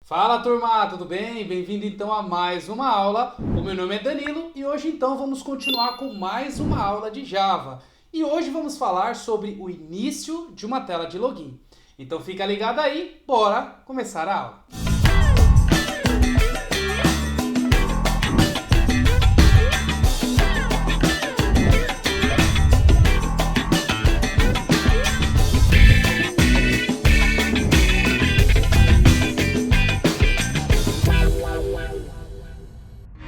Fala turma, tudo bem? Bem-vindo então a mais uma aula. O meu nome é Danilo e hoje então vamos continuar com mais uma aula de Java. E hoje vamos falar sobre o início de uma tela de login. Então fica ligado aí, bora começar a aula.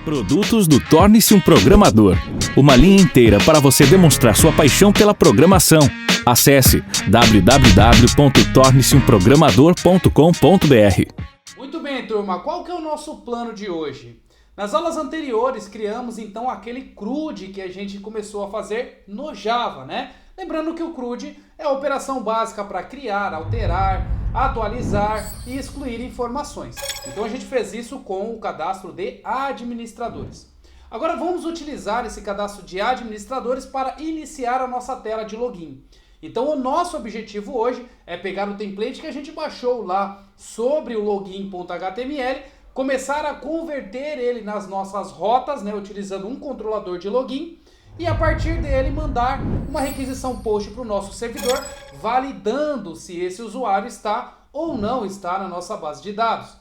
Produtos do Torne-se um Programador. Uma linha inteira para você demonstrar sua paixão pela programação. Acesse www.torneseumprogramador.com.br. Muito bem, turma. Qual que é o nosso plano de hoje? Nas aulas anteriores, criamos então aquele CRUD que a gente começou a fazer no Java, né? Lembrando que o CRUD é a operação básica para criar, alterar, atualizar e excluir informações. Então a gente fez isso com o cadastro de administradores. Agora vamos utilizar esse cadastro de administradores para iniciar a nossa tela de login. Então o nosso objetivo hoje é pegar o template que a gente baixou lá sobre o login.html, começar a converter ele nas nossas rotas, né, utilizando um controlador de login, e a partir dele mandar uma requisição post para o nosso servidor, validando se esse usuário está ou não está na nossa base de dados.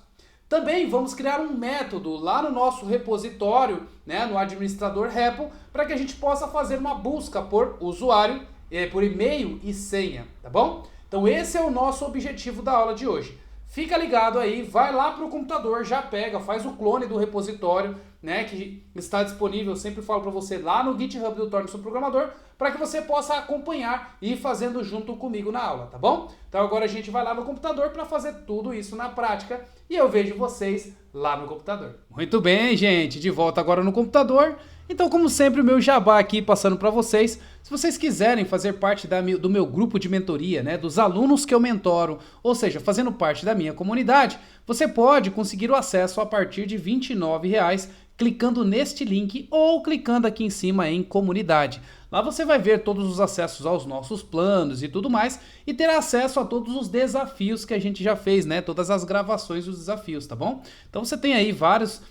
Também vamos criar um método lá no nosso repositório, né, no administrador repo, para que a gente possa fazer uma busca por usuário, por e-mail e senha, tá bom? Então esse é o nosso objetivo da aula de hoje. Fica ligado aí, vai lá para o computador, já pega, faz o clone do repositório, né, que está disponível, eu sempre falo para você, lá no GitHub do Torne-se um Programador, para que você possa acompanhar e ir fazendo junto comigo na aula, tá bom? Então agora a gente vai lá no computador para fazer tudo isso na prática e eu vejo vocês lá no computador. Muito bem, gente, de volta agora no computador. Então, como sempre, o meu jabá aqui passando para vocês. Se vocês quiserem fazer parte do meu grupo de mentoria, né, dos alunos que eu mentoro, ou seja, fazendo parte da minha comunidade, você pode conseguir o acesso a partir de R$ 29,00, clicando neste link ou clicando aqui em cima em comunidade. Lá você vai ver todos os acessos aos nossos planos e tudo mais e ter acesso a todos os desafios que a gente já fez, né? Todas as gravações dos desafios, tá bom? Então você tem aí vários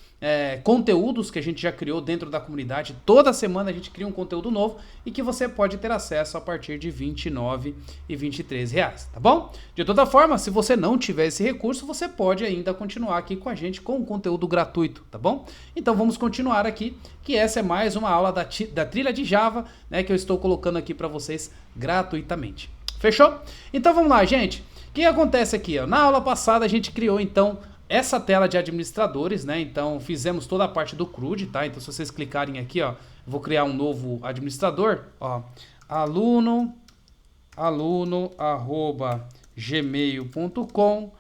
conteúdos que a gente já criou dentro da comunidade. Toda semana a gente cria um conteúdo novo e que você pode ter acesso a partir de R$ 29,00 e R$ 23,00, tá bom? De toda forma, se você não tiver esse recurso, você pode ainda continuar aqui com a gente com o conteúdo gratuito, tá bom? Então vamos continuar aqui, que essa é mais uma aula da trilha de Java, né, que eu estou colocando aqui para vocês gratuitamente. Fechou? Então vamos lá, gente. O que acontece aqui? Ó? Na aula passada a gente criou então essa tela de administradores, né? Então fizemos toda a parte do CRUD, tá? Então se vocês clicarem aqui, ó, eu vou criar um novo administrador, ó, aluno@gmail.com,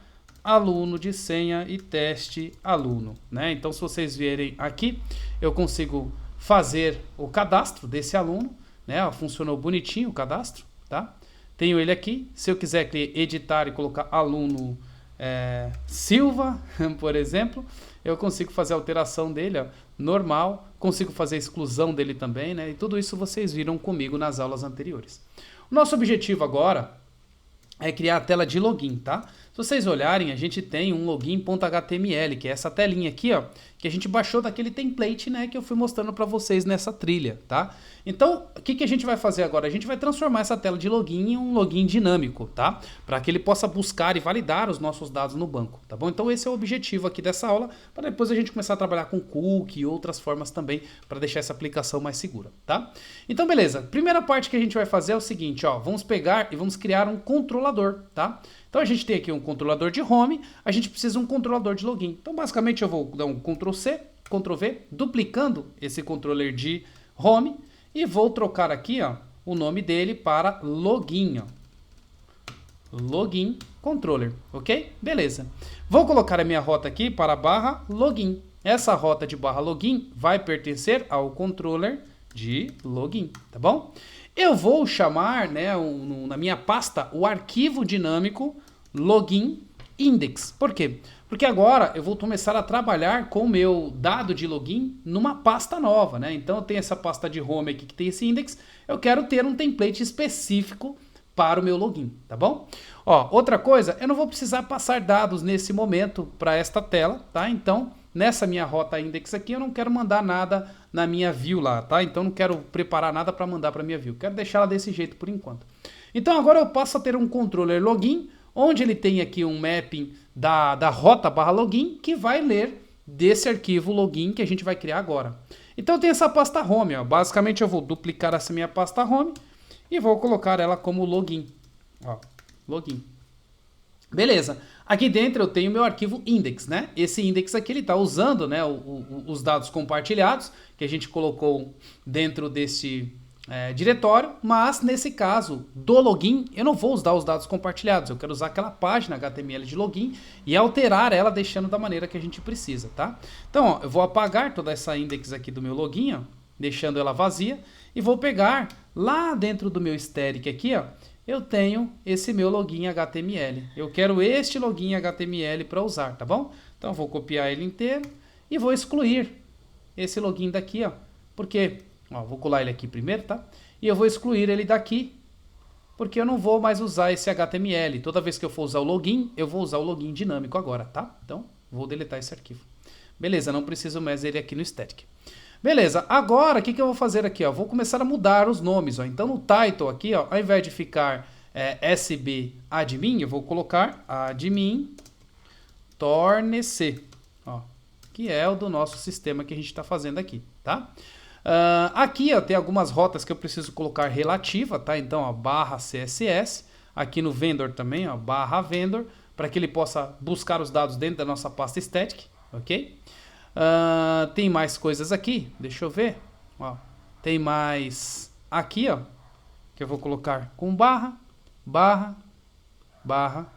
aluno de senha e teste aluno, né? Então se vocês verem aqui, eu consigo fazer o cadastro desse aluno, né? Ó, funcionou bonitinho o cadastro, tá? Tenho ele aqui. Se eu quiser editar e colocar aluno Silva, por exemplo, eu consigo fazer a alteração dele, ó, normal, consigo fazer a exclusão dele também, né? E tudo isso vocês viram comigo nas aulas anteriores. O nosso objetivo agora é criar a tela de login, tá? Se vocês olharem, a gente tem um login.html, que é essa telinha aqui, ó, que a gente baixou daquele template, né, que eu fui mostrando para vocês nessa trilha, tá? Então, o que a gente vai fazer agora? A gente vai transformar essa tela de login em um login dinâmico, tá? Para que ele possa buscar e validar os nossos dados no banco, tá bom? Então esse é o objetivo aqui dessa aula, para depois a gente começar a trabalhar com cookie e outras formas também, para deixar essa aplicação mais segura, tá? Então, beleza. Primeira parte que a gente vai fazer é o seguinte, ó, vamos pegar e vamos criar um controlador, tá? Então a gente tem aqui um controlador de home, a gente precisa de um controlador de login. Então basicamente eu vou dar um Ctrl+C, Ctrl+V, duplicando esse controller de home e vou trocar aqui, ó, o nome dele para login, ó. Login controller, ok? Beleza. Vou colocar a minha rota aqui para /login. Essa rota de /login vai pertencer ao controller de login, tá bom? Eu vou chamar, né, na minha pasta, o arquivo dinâmico login index. Por quê? Porque agora eu vou começar a trabalhar com o meu dado de login numa pasta nova, né? Então eu tenho essa pasta de home aqui que tem esse index. Eu quero ter um template específico para o meu login, tá bom? Ó, outra coisa, eu não vou precisar passar dados nesse momento para esta tela, tá? Então, nessa minha rota index aqui, eu não quero mandar nada na minha view lá, tá? Então, não quero preparar nada para mandar para minha view. Quero deixar ela desse jeito por enquanto. Então, agora eu passo a ter um controller login, onde ele tem aqui um mapping da rota barra login, que vai ler desse arquivo login que a gente vai criar agora. Então, eu tenho essa pasta home, ó. Basicamente, eu vou duplicar essa minha pasta home e vou colocar ela como login. Ó, login. Beleza. Aqui dentro eu tenho meu arquivo index, né? Esse index aqui ele está usando, né, os dados compartilhados que a gente colocou dentro desse diretório, mas nesse caso do login eu não vou usar os dados compartilhados, eu quero usar aquela página HTML de login e alterar ela deixando da maneira que a gente precisa, tá? Então, ó, eu vou apagar toda essa index aqui do meu login, ó, deixando ela vazia, e vou pegar lá dentro do meu static aqui, ó, eu tenho esse meu login HTML. Eu quero este login HTML para usar, tá bom? Então, eu vou copiar ele inteiro e vou excluir esse login daqui, ó, porque, ó, vou colar ele aqui primeiro, tá? E eu vou excluir ele daqui, porque eu não vou mais usar esse HTML. Toda vez que eu for usar o login, eu vou usar o login dinâmico agora, tá? Então, vou deletar esse arquivo. Beleza, não preciso mais ele aqui no static. Beleza, agora o que eu vou fazer aqui? Ó? Vou começar a mudar os nomes. Ó. Então no title aqui, ó, ao invés de ficar SB admin, eu vou colocar admin torne-se, que é o do nosso sistema que a gente está fazendo aqui, tá? Aqui ó, tem algumas rotas que eu preciso colocar relativa, tá? Então ó, barra CSS, aqui no vendor também, ó, barra vendor, para que ele possa buscar os dados dentro da nossa pasta static, ok? Tem mais coisas aqui, deixa eu ver, ó, tem mais aqui, ó, que eu vou colocar com barra, barra, barra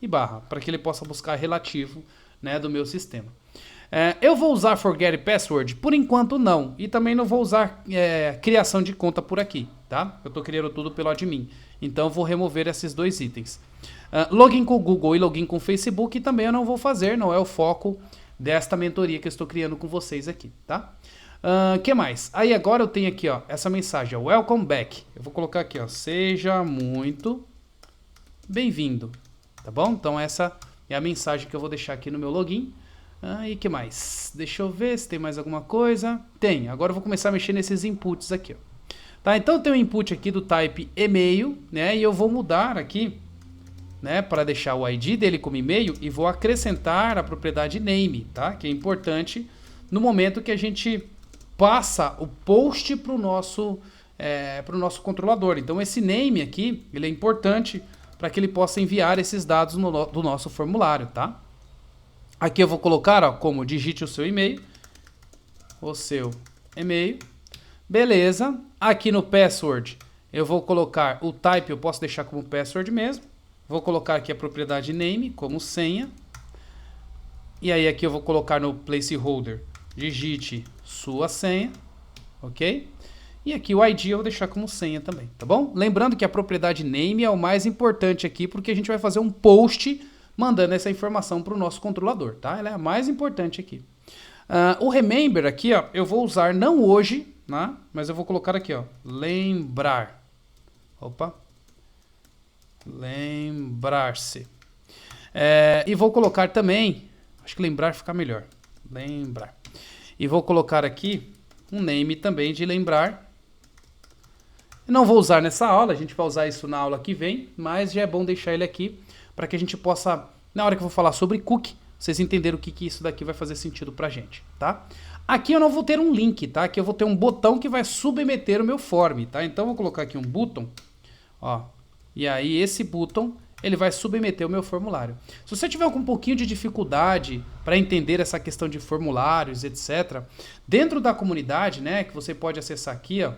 e barra, para que ele possa buscar relativo, né, do meu sistema. Eu vou usar forget password? Por enquanto não, e também não vou usar criação de conta por aqui, tá? Eu estou criando tudo pelo admin, então eu vou remover esses dois itens. Login com o Google e login com o Facebook também eu não vou fazer, não é o foco desta mentoria que eu estou criando com vocês aqui, tá? Que mais? Aí agora eu tenho aqui, ó, essa mensagem, ó, welcome back. Eu vou colocar aqui, ó, seja muito bem-vindo, tá bom? Então essa é a mensagem que eu vou deixar aqui no meu login. E que mais? Deixa eu ver se tem mais alguma coisa. Tem, agora eu vou começar a mexer nesses inputs aqui, ó. Tá, então tem um input aqui do type e-mail, né? E eu vou mudar aqui, né, para deixar o ID dele como e-mail e vou acrescentar a propriedade name, tá? Que é importante no momento que a gente passa o post para o nosso controlador. Então esse name aqui, ele é importante para que ele possa enviar esses dados do nosso formulário, tá? Aqui eu vou colocar, ó, como digite o seu e-mail, beleza. Aqui no password eu vou colocar o type, eu posso deixar como password mesmo. Vou colocar aqui a propriedade name como senha. E aí aqui eu vou colocar no placeholder, digite sua senha, ok? E aqui o ID eu vou deixar como senha também, tá bom? Lembrando que a propriedade name é o mais importante aqui, porque a gente vai fazer um post mandando essa informação para o nosso controlador, tá? Ela é a mais importante aqui. O remember aqui, ó, eu vou usar não hoje, né? Mas eu vou colocar aqui, ó, lembrar. Opa. Lembrar-se. E vou colocar também, acho que lembrar fica melhor. Lembrar. E vou colocar aqui um name também de lembrar. Não vou usar nessa aula, a gente vai usar isso na aula que vem, mas já é bom deixar ele aqui para que a gente possa, na hora que eu vou falar sobre cookie, vocês entenderem o que isso daqui vai fazer sentido pra gente, tá? Aqui eu não vou ter um link, tá? Aqui eu vou ter um botão que vai submeter o meu form, tá? Então eu vou colocar aqui um button, ó. E aí esse button, ele vai submeter o meu formulário. Se você tiver com um pouquinho de dificuldade para entender essa questão de formulários, etc., dentro da comunidade, né, que você pode acessar aqui, ó,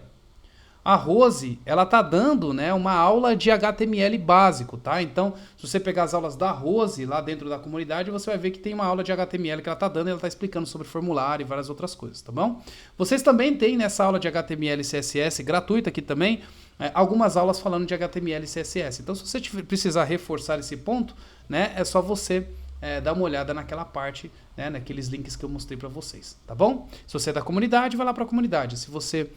a Rose, ela tá dando, né, uma aula de HTML básico, tá? Então, se você pegar as aulas da Rose lá dentro da comunidade, você vai ver que tem uma aula de HTML que ela tá dando e ela tá explicando sobre formulário e várias outras coisas, tá bom? Vocês também têm nessa aula de HTML e CSS gratuita aqui também, algumas aulas falando de HTML e CSS. Então, se você precisar reforçar esse ponto, né, é só você dar uma olhada naquela parte, né, naqueles links que eu mostrei para vocês, tá bom? Se você é da comunidade, vai lá para a comunidade. Se você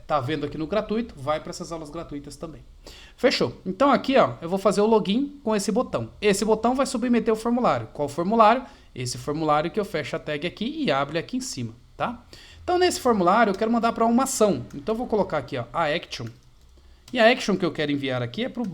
tá vendo aqui no gratuito, vai para essas aulas gratuitas também. Fechou? Então aqui, ó, eu vou fazer o login com esse botão. Esse botão vai submeter o formulário. Qual formulário? Esse formulário que eu fecho a tag aqui e abro aqui em cima, tá? Então nesse formulário eu quero mandar para uma ação. Então eu vou colocar aqui, ó, a action. E a action que eu quero enviar aqui é para o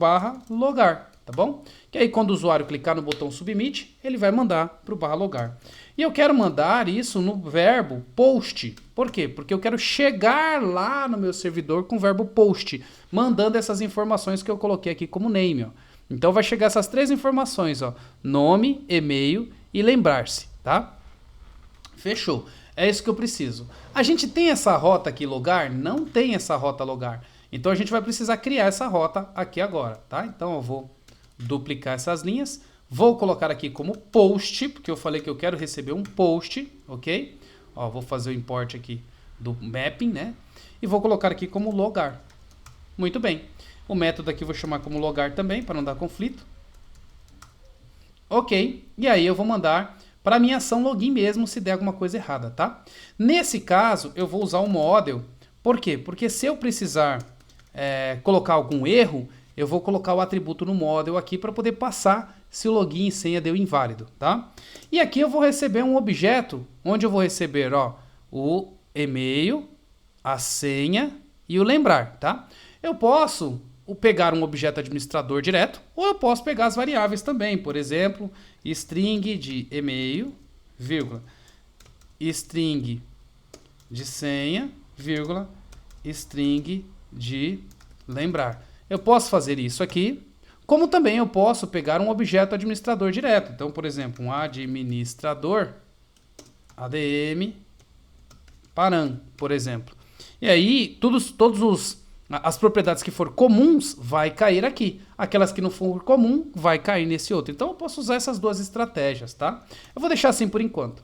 /logar, tá bom? Que aí quando o usuário clicar no botão submit, ele vai mandar para o /logar. E eu quero mandar isso no verbo post. Por quê? Porque eu quero chegar lá no meu servidor com o verbo post, mandando essas informações que eu coloquei aqui como name, ó. Então vai chegar essas 3 informações, ó, nome, e-mail e lembrar-se, tá? Fechou. É isso que eu preciso. A gente tem essa rota aqui logar? Não tem essa rota logar. Então a gente vai precisar criar essa rota aqui agora, tá? Então eu vou duplicar essas linhas, vou colocar aqui como post, porque eu falei que eu quero receber um post, ok? Ó, vou fazer o import aqui do mapping, né? E vou colocar aqui como logar. Muito bem. O método aqui eu vou chamar como logar também, para não dar conflito. Ok. E aí eu vou mandar para a minha ação login mesmo, se der alguma coisa errada, tá? Nesse caso, eu vou usar o model. Por quê? Porque se eu precisar colocar algum erro, eu vou colocar o atributo no model aqui para poder passar se o login e senha deu inválido, tá? E aqui eu vou receber um objeto, onde eu vou receber, ó, o e-mail, a senha e o lembrar, tá? Eu posso pegar um objeto administrador direto, ou eu posso pegar as variáveis também, por exemplo, string de e-mail, vírgula, string de senha, vírgula, string de lembrar. Eu posso fazer isso aqui, como também eu posso pegar um objeto administrador direto. Então, por exemplo, um administrador, ADM, param, por exemplo. E aí, as propriedades que for comuns vai cair aqui. Aquelas que não for comum vai cair nesse outro. Então, eu posso usar essas 2 estratégias, tá? Eu vou deixar assim por enquanto.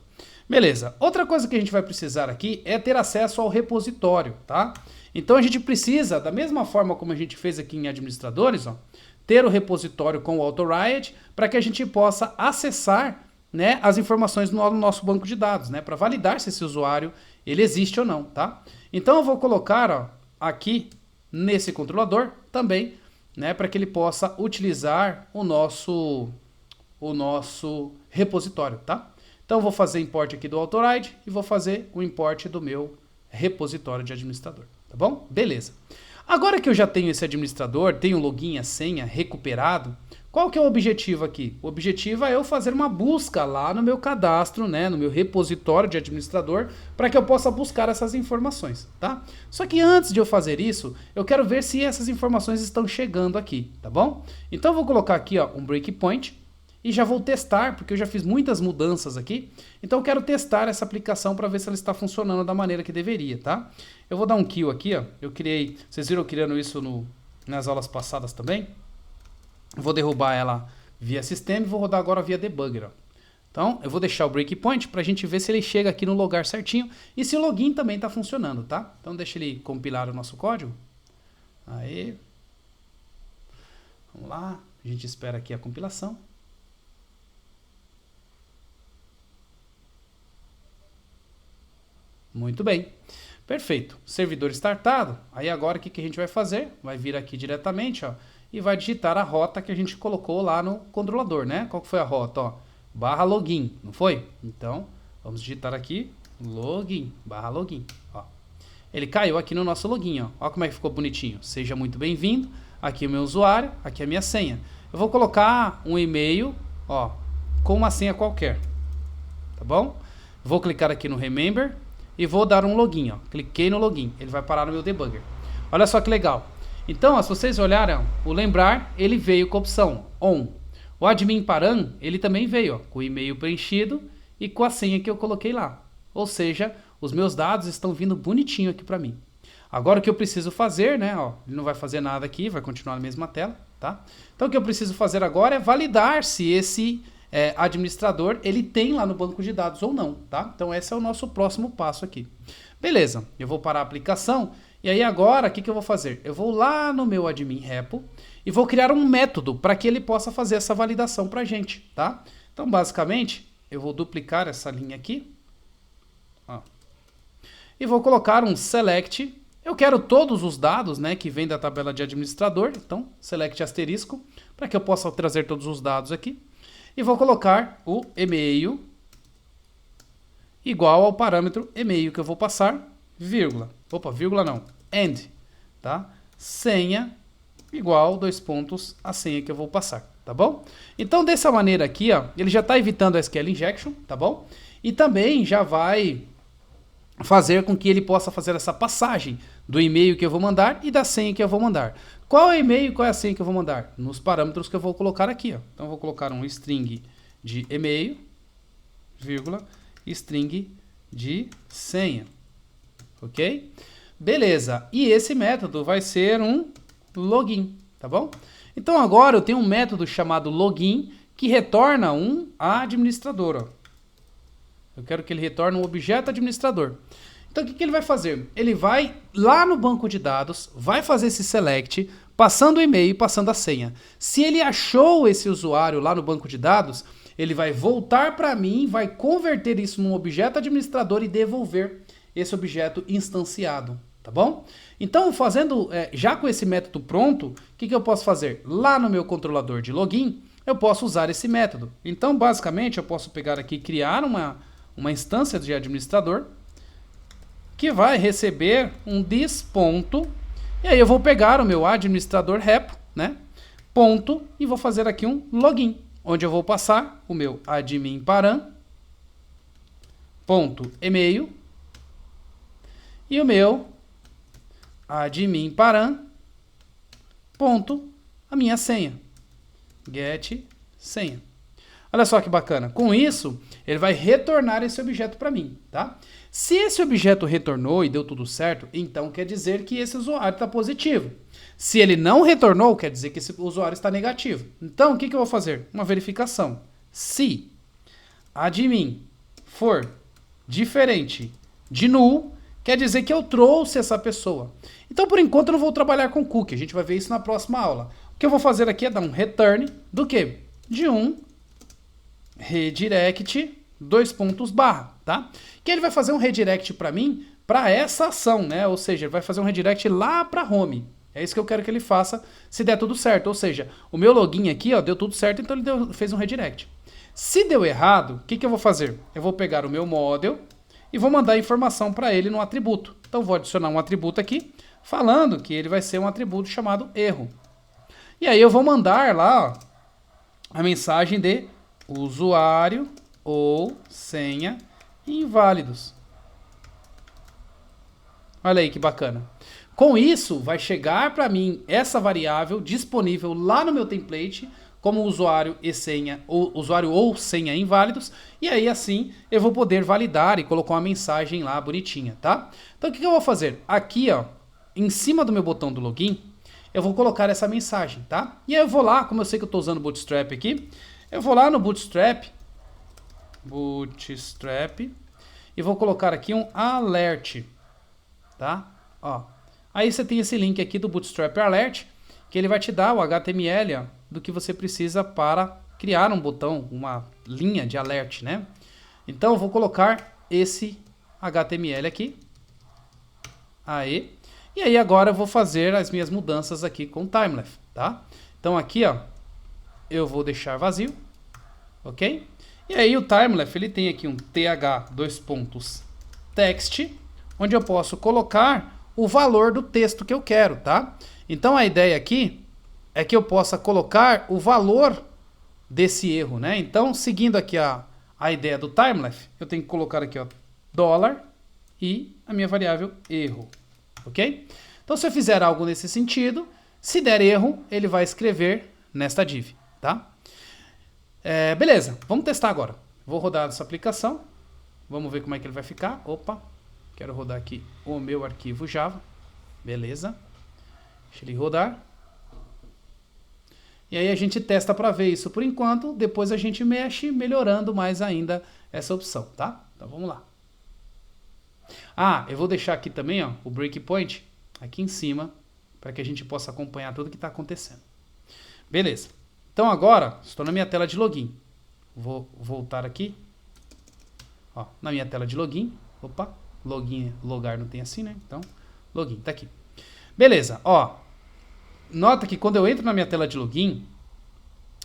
Beleza. Outra coisa que a gente vai precisar aqui é ter acesso ao repositório, tá? Então a gente precisa, da mesma forma como a gente fez aqui em administradores, ó, ter o repositório com o authoried para que a gente possa acessar, né, as informações no nosso banco de dados, né, para validar se esse usuário ele existe ou não, tá? Então eu vou colocar, ó, aqui nesse controlador também, né, para que ele possa utilizar o nosso repositório, tá? Então eu vou fazer import aqui do authoried e vou fazer o import do meu repositório de administrador. Tá bom? Beleza. Agora que eu já tenho esse administrador, tenho o login e a senha recuperado, qual que é o objetivo aqui? O objetivo é eu fazer uma busca lá no meu cadastro, né, no meu repositório de administrador, para que eu possa buscar essas informações, tá? Só que antes de eu fazer isso, eu quero ver se essas informações estão chegando aqui, tá bom? Então eu vou colocar aqui, ó, um breakpoint e já vou testar, porque eu já fiz muitas mudanças aqui. Então eu quero testar essa aplicação para ver se ela está funcionando da maneira que deveria, tá? Eu vou dar um kill aqui, ó. Eu criei, vocês viram eu criando isso nas aulas passadas também. Vou derrubar ela via sistema e vou rodar agora via debugger, ó. Então eu vou deixar o breakpoint para a gente ver se ele chega aqui no lugar certinho e se o login também está funcionando, tá? Então deixa ele compilar o nosso código. Aí. Vamos lá, a gente espera aqui a compilação. Muito bem. Perfeito. Servidor startado. Aí agora o que a gente vai fazer? Vai vir aqui diretamente, ó, e vai digitar a rota que a gente colocou lá no controlador, né? Qual que foi a rota? Ó, /login, não foi? Então, vamos digitar aqui login, /login. Ó. Ele caiu aqui no nosso login, ó. Ó como é que ficou bonitinho. Seja muito bem-vindo. Aqui é o meu usuário, aqui é a minha senha. Eu vou colocar um e-mail, ó, com uma senha qualquer. Tá bom? Vou clicar aqui no remember e vou dar um login, ó. Cliquei no login, ele vai parar no meu debugger. Olha só que legal. Então, ó, se vocês olharem, o lembrar, ele veio com a opção on. O admin param, ele também veio, ó, com o e-mail preenchido e com a senha que eu coloquei lá. Ou seja, os meus dados estão vindo bonitinho aqui para mim. Agora o que eu preciso fazer, né, ó, ele não vai fazer nada aqui, vai continuar na mesma tela, tá? Então o que eu preciso fazer agora é validar se esse administrador, ele tem lá no banco de dados ou não, tá? Então esse é o nosso próximo passo aqui. Beleza, eu vou parar a aplicação e aí agora o que eu vou fazer? Eu vou lá no meu admin repo e vou criar um método para que ele possa fazer essa validação para a gente, tá? Então, basicamente, eu vou duplicar essa linha aqui, ó, e vou colocar um select. Eu quero todos os dados, né, que vem da tabela de administrador, então select asterisco, para que eu possa trazer todos os dados aqui. E vou colocar o e-mail igual ao parâmetro e-mail que eu vou passar, vírgula. Opa, vírgula não, and, tá? Senha igual, dois pontos, a senha que eu vou passar, tá bom? Então, dessa maneira aqui, ó, ele já está evitando a SQL injection, tá bom? E também já vai fazer com que ele possa fazer essa passagem do e-mail que eu vou mandar e da senha que eu vou mandar. Qual é o e-mail e qual é a senha que eu vou mandar? Nos parâmetros que eu vou colocar aqui, ó. Então, eu vou colocar um string de e-mail, vírgula, string de senha, ok? Beleza, e esse método vai ser um login, tá bom? Então agora eu tenho um método chamado login que retorna um administrador, ó. Eu quero que ele retorne um objeto administrador. Então o que ele vai fazer? Ele vai lá no banco de dados, vai fazer esse select, passando o e-mail e passando a senha. Se ele achou esse usuário lá no banco de dados, ele vai voltar para mim, vai converter isso num objeto administrador e devolver esse objeto instanciado, tá bom? Então, já com esse método pronto, o que eu posso fazer? Lá no meu controlador de login, eu posso usar esse método. Então, basicamente, eu posso pegar aqui e criar uma instância de administrador que vai receber um this ponto, e aí eu vou pegar o meu administrador repo, né, ponto, e vou fazer aqui um login, onde eu vou passar o meu admin param, ponto e-mail, e o meu admin param, ponto, a minha senha, get senha. Olha só que bacana. Com isso, ele vai retornar esse objeto para mim, tá? Se esse objeto retornou e deu tudo certo, então quer dizer que esse usuário está positivo. Se ele não retornou, quer dizer que esse usuário está negativo. Então, o que eu vou fazer? Uma verificação. Se admin for diferente de null, quer dizer que eu trouxe essa pessoa. Então, por enquanto, eu não vou trabalhar com cookie. A gente vai ver isso na próxima aula. O que eu vou fazer aqui é dar um return do quê? De um redirect, dois pontos barra, tá? Que ele vai fazer um redirect para mim, para essa ação, né? Ou seja, ele vai fazer um redirect lá para home. É isso que eu quero que ele faça se der tudo certo. Ou seja, o meu login aqui, ó, deu tudo certo, então ele fez um redirect. Se deu errado, o que eu vou fazer? Eu vou pegar o meu model e vou mandar a informação para ele no atributo. Então, vou adicionar um atributo aqui, falando que ele vai ser um atributo chamado erro. E aí eu vou mandar lá, ó, a mensagem de usuário ou senha inválidos. Olha aí que bacana. Com isso, vai chegar para mim essa variável disponível lá no meu template como usuário e senha, ou usuário ou senha inválidos, e aí assim eu vou poder validar e colocar uma mensagem lá bonitinha, tá? Então o que eu vou fazer? Aqui, ó, em cima do meu botão do login, eu vou colocar essa mensagem, tá? E aí eu vou lá, como eu sei que eu estou usando o Bootstrap aqui, eu vou lá no Bootstrap, e vou colocar aqui um alert, tá? Ó, aí você tem esse link aqui do Bootstrap Alert, que ele vai te dar o HTML, ó, do que você precisa para criar um botão, uma linha de alert, né? Então eu vou colocar esse HTML aqui, aí, e aí agora eu vou fazer as minhas mudanças aqui com o Timelapse, tá? Então aqui, ó, eu vou deixar vazio, ok? E aí o Timelapse, ele tem aqui um th2.text, onde eu posso colocar o valor do texto que eu quero, tá? Então a ideia aqui é que eu possa colocar o valor desse erro, né? Então, seguindo aqui a ideia do Timelapse, eu tenho que colocar aqui, ó, $, e a minha variável erro, ok? Então, se eu fizer algo nesse sentido, se der erro, ele vai escrever nesta div, tá? Beleza, vamos testar agora. Vou rodar essa aplicação, vamos ver como é que ele vai ficar. Opa, quero rodar aqui o meu arquivo Java, beleza. Deixa ele rodar. E aí a gente testa para ver isso por enquanto, depois a gente mexe melhorando mais ainda essa opção, tá? Então vamos lá. Eu vou deixar aqui também, ó, o breakpoint aqui em cima, para que a gente possa acompanhar tudo que está acontecendo. Beleza. Então agora, estou na minha tela de login. Vou voltar aqui. Ó, na minha tela de login. Opa, login, logar não tem assim, né? Então, login, tá aqui. Beleza, ó. Nota que quando eu entro na minha tela de login,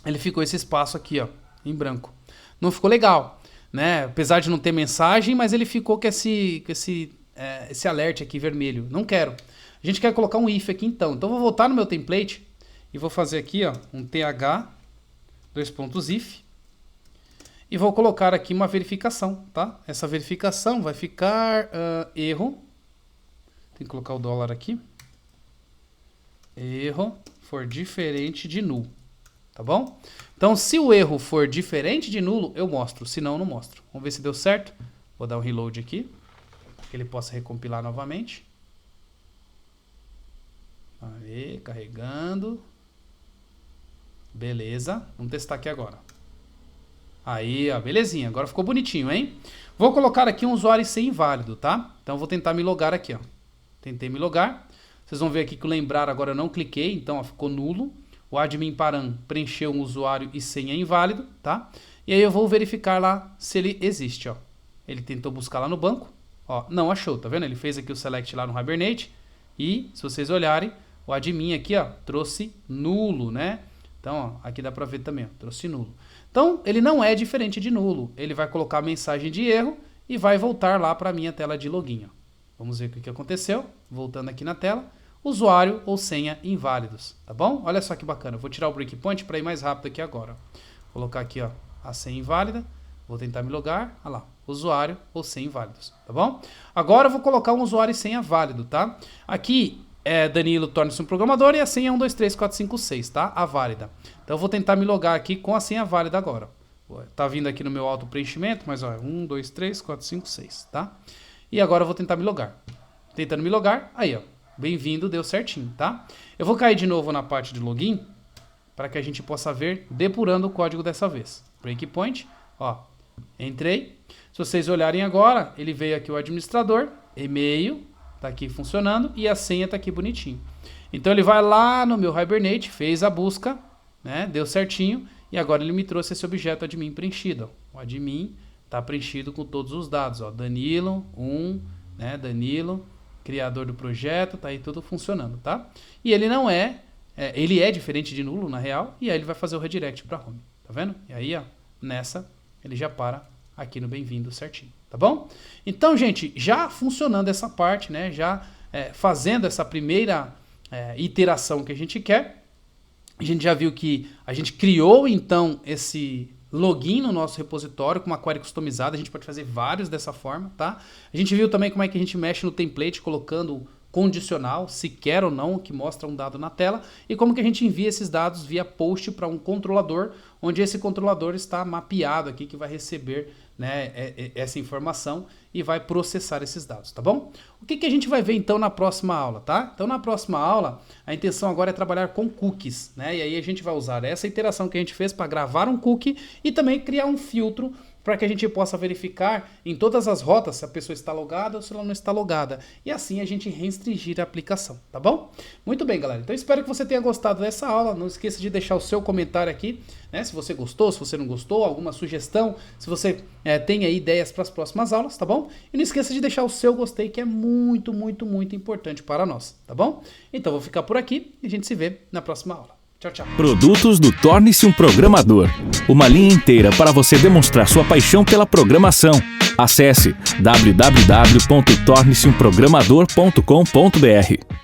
ele ficou esse espaço aqui, ó, em branco. Não ficou legal, né? Apesar de não ter mensagem, mas ele ficou com esse alert aqui vermelho. Não quero. A gente quer colocar um if aqui então. Então eu vou voltar no meu template e vou fazer aqui, ó, um th, dois pontos if. E vou colocar aqui uma verificação, tá? Essa verificação vai ficar erro. Tem que colocar o dólar aqui. Erro for diferente de null. Tá bom? Então, se o erro for diferente de nulo, eu mostro. Se não, eu não mostro. Vamos ver se deu certo. Vou dar um reload aqui, para que ele possa recompilar novamente. Aí, carregando. Beleza. Vamos testar aqui agora. Aí, ó, belezinha. Agora ficou bonitinho, hein? Vou colocar aqui um usuário sem inválido, tá? Então, vou tentar me logar aqui, ó. Tentei me logar. Vocês vão ver aqui que o lembrar agora eu não cliquei, então ó, ficou nulo. O admin param preencheu um usuário e senha inválido, tá? E aí eu vou verificar lá se ele existe, ó. Ele tentou buscar lá no banco, ó, não achou, tá vendo? Ele fez aqui o select lá no Hibernate e, se vocês olharem, o admin aqui, ó, trouxe nulo, né? Então, ó, aqui dá pra ver também, ó, trouxe nulo. Então, ele não é diferente de nulo. Ele vai colocar a mensagem de erro e vai voltar lá pra minha tela de login, ó. Vamos ver o que aconteceu. Voltando aqui na tela. Usuário ou senha inválidos, tá bom? Olha só que bacana. Eu vou tirar o breakpoint para ir mais rápido aqui agora. Vou colocar aqui, ó, a senha inválida. Vou tentar me logar. Olha lá, usuário ou senha inválidos, tá bom? Agora eu vou colocar um usuário e senha válido, tá? Aqui é Danilo Torne-se um programador e a senha é 123456, tá? A válida. Então eu vou tentar me logar aqui com a senha válida agora. Tá vindo aqui no meu auto preenchimento, mas ó, 123456, tá? E agora eu vou tentar me logar. Tentando me logar, aí ó. Bem-vindo, deu certinho, tá? Eu vou cair de novo na parte de login para que a gente possa ver depurando o código dessa vez. Breakpoint, ó, entrei. Se vocês olharem agora, ele veio aqui o administrador, e-mail, tá aqui funcionando e a senha tá aqui bonitinho. Então ele vai lá no meu Hibernate, fez a busca, né? Deu certinho e agora ele me trouxe esse objeto admin preenchido. Ó. O admin tá preenchido com todos os dados, ó, Danilo, né? Danilo. Criador do projeto, tá aí tudo funcionando, tá? E ele não ele é diferente de nulo na real, e aí ele vai fazer o redirect para home, tá vendo? E aí, ó, nessa, ele já para aqui no bem-vindo certinho, tá bom? Então, gente, já funcionando essa parte, né, já fazendo essa primeira iteração que a gente quer, a gente já viu que a gente criou, então, esse login no nosso repositório com uma query customizada, a gente pode fazer vários dessa forma, tá? A gente viu também como é que a gente mexe no template colocando condicional, se quer ou não, que mostra um dado na tela, e como que a gente envia esses dados via post para um controlador, onde esse controlador está mapeado aqui, que vai receber, né, essa informação e vai processar esses dados, tá bom? O que a gente vai ver então na próxima aula, tá? Então na próxima aula, a intenção agora é trabalhar com cookies, né? E aí a gente vai usar essa interação que a gente fez para gravar um cookie e também criar um filtro para que a gente possa verificar em todas as rotas se a pessoa está logada ou se ela não está logada. E assim a gente restringir a aplicação, tá bom? Muito bem, galera. Então espero que você tenha gostado dessa aula. Não esqueça de deixar o seu comentário aqui, né? Se você gostou, se você não gostou, alguma sugestão, se você tem aí ideias para as próximas aulas, tá bom? E não esqueça de deixar o seu gostei, que é muito, muito, muito importante para nós, tá bom? Então vou ficar por aqui e a gente se vê na próxima aula. Tchau, tchau. Produtos do Torne-se um Programador. Uma linha inteira para você demonstrar sua paixão pela programação. Acesse www.torneseumprogramador.com.br.